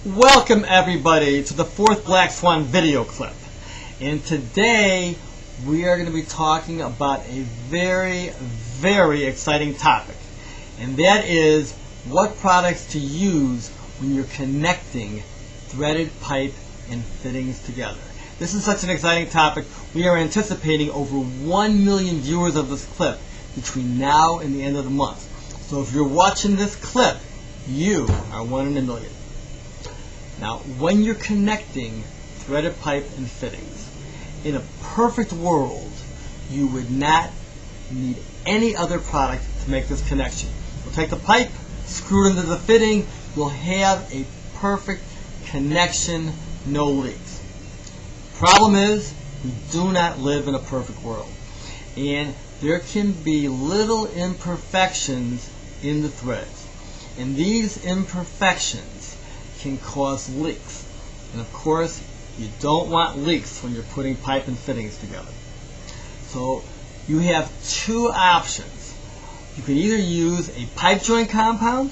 Welcome everybody to the fourth Black Swan video clip. And today we are going to be talking about a very exciting topic. And that is what products to use when you're connecting threaded pipe and fittings together. This is such an exciting topic. We are anticipating over 1 million viewers of this clip between now and the end of the month. So if you're watching this clip, you are one in a million. Now, when you're connecting threaded pipe and fittings, in a perfect world, you would not need any other product to make this connection. You'll take the pipe, screw it into the fitting, you'll have a perfect connection, no leaks. Problem is, we do not live in a perfect world. And there can be little imperfections in the threads. And these imperfections can cause leaks. And of course, you don't want leaks when you're putting pipe and fittings together. So you have two options. You can either use a pipe joint compound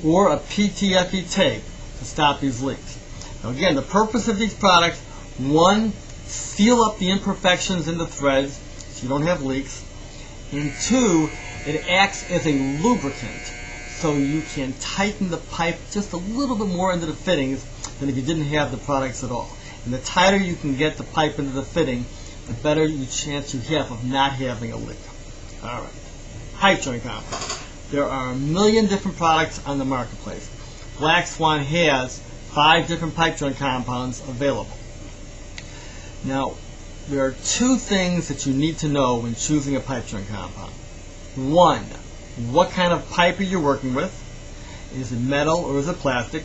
or a PTFE tape to stop these leaks. Now again, the purpose of these products, one, seal up the imperfections in the threads so you don't have leaks, and two, it acts as a lubricant so you can tighten the pipe just a little bit more into the fittings than if you didn't have the products at all. And the tighter you can get the pipe into the fitting, the better chance you have of not having a leak. Alright, pipe joint compound. There are a million different products on the marketplace. Black Swan has 5 different pipe joint compounds available. Now, there are two things that you need to know when choosing a pipe joint compound. One, what kind of pipe are you working with? Is it metal or is it plastic?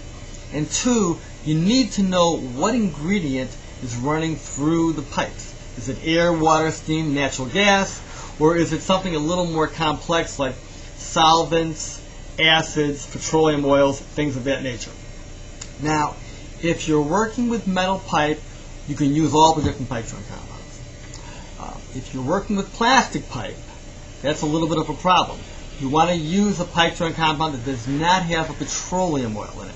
And two, you need to know what ingredient is running through the pipes. Is it air, water, steam, natural gas? Or is it something a little more complex like solvents, acids, petroleum oils, things of that nature? Now, if you're working with metal pipe, you can use all the different pipe joint compounds. If you're working with plastic pipe, that's a little bit of a problem. You want to use a pipe joint compound that does not have a petroleum oil in it.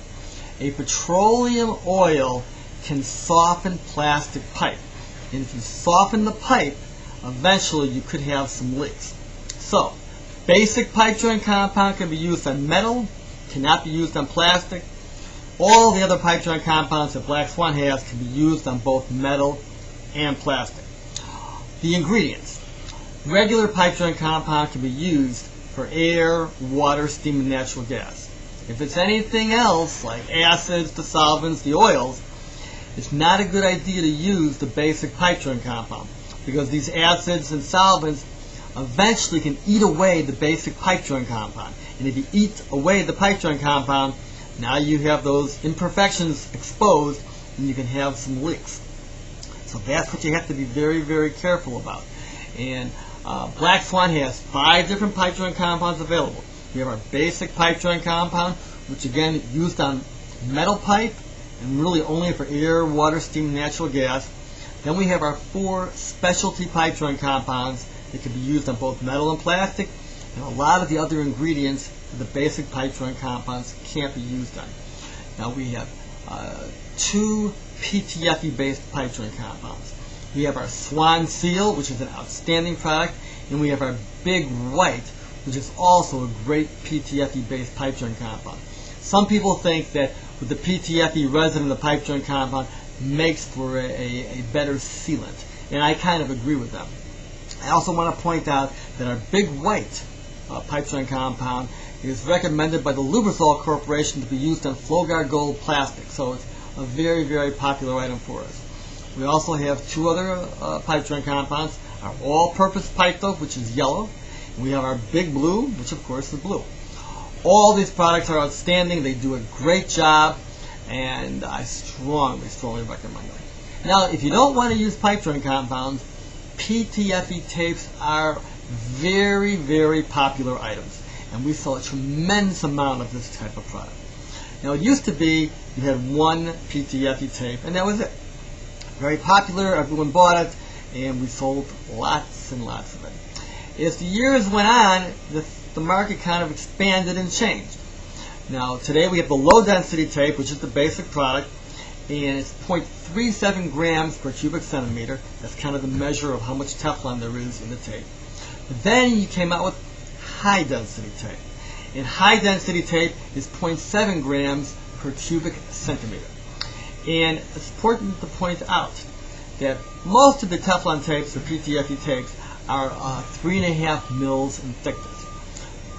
A petroleum oil can soften plastic pipe. And if you soften the pipe, eventually you could have some leaks. So, basic pipe joint compound can be used on metal, cannot be used on plastic. All the other pipe joint compounds that Black Swan has can be used on both metal and plastic. The ingredients. Regular pipe joint compound can be used for air, water, steam, and natural gas. If it's anything else, like acids, the solvents, the oils, it's not a good idea to use the basic pipe joint compound because these acids and solvents eventually can eat away the basic pipe joint compound. And if you eat away the pipe joint compound, now you have those imperfections exposed and you can have some leaks. So that's what you have to be very careful about. And Black Swan has 5 different pipe joint compounds available. We have our basic pipe joint compound, which again used on metal pipe and really only for air, water, steam, natural gas. Then we have our 4 specialty pipe joint compounds that can be used on both metal and plastic, and a lot of the other ingredients for the basic pipe joint compounds can't be used on. Now we have 2 PTFE based pipe joint compounds. We have our Swan Seal, which is an outstanding product, and we have our Big White, which is also a great PTFE based pipe joint compound. Some people think that with the PTFE resin in the pipe joint compound makes for a better sealant, and I kind of agree with them. I also want to point out that our Big White pipe joint compound is recommended by the Lubrizol Corporation to be used on Flowguard Gold plastic, so it's a very popular item for us. We also have 2 other pipe joint compounds, our all-purpose pipe dope, which is yellow, and we have our Big Blue, which of course is blue. All these products are outstanding, they do a great job, and I strongly recommend them. Now, if you don't want to use pipe joint compounds, PTFE tapes are very popular items, and we sell a tremendous amount of this type of product. Now, it used to be you had one PTFE tape, and that was it. Very popular, everyone bought it, and we sold lots and lots of it. As the years went on, the market kind of expanded and changed. Now today we have the low density tape, which is the basic product, and it's 0.37 grams per cubic centimeter. That's kind of the measure of how much Teflon there is in the tape. But then you came out with high density tape. And high density tape is 0.7 grams per cubic centimeter. And it's important to point out that most of the Teflon tapes, the PTFE tapes, are 3.5 mils in thickness.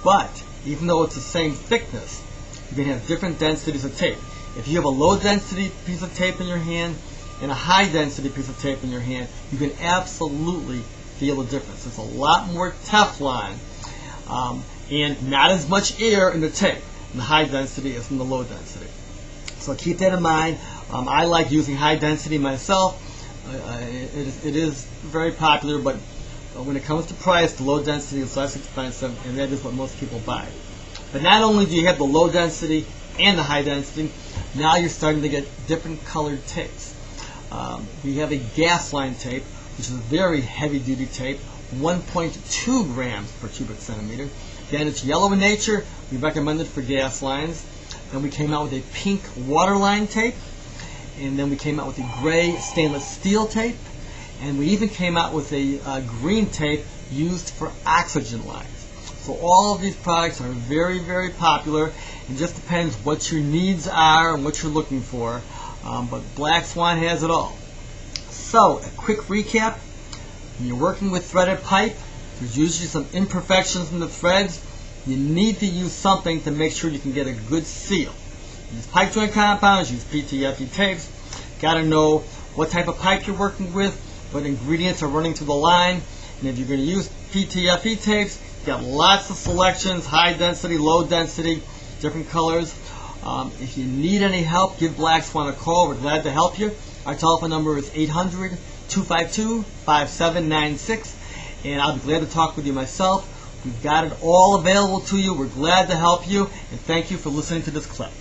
But even though it's the same thickness, you can have different densities of tape. If you have a low density piece of tape in your hand and a high density piece of tape in your hand, you can absolutely feel the difference. There's a lot more Teflon and not as much air in the tape in the high density as in the low density. So keep that in mind. I like using high density myself. It is very popular, but when it comes to price, the low density is less expensive, and that is what most people buy. But not only do you have the low density and the high density, now you're starting to get different colored tapes. We have a gas line tape, which is a very heavy duty tape, 1.2 grams per cubic centimeter. Again, it's yellow in nature. We recommend it for gas lines. Then we came out with a pink waterline tape, and then we came out with a gray stainless steel tape, and we even came out with a green tape used for oxygen lines. So all of these products are very, very popular. It just depends what your needs are and what you're looking for. But Black Swan has it all. So, a quick recap. When you're working with threaded pipe, there's usually some imperfections in the threads. You need to use something to make sure you can get a good seal. Use pipe joint compounds, use PTFE tapes. Got to know what type of pipe you're working with, what ingredients are running through the line. And if you're going to use PTFE tapes, you got lots of selections, high density, low density, different colors. If you need any help, give Black Swan a call. We're glad to help you. Our telephone number is 800-252-5796, and I'll be glad to talk with you myself. We've got it all available to you. We're glad to help you, and thank you for listening to this clip.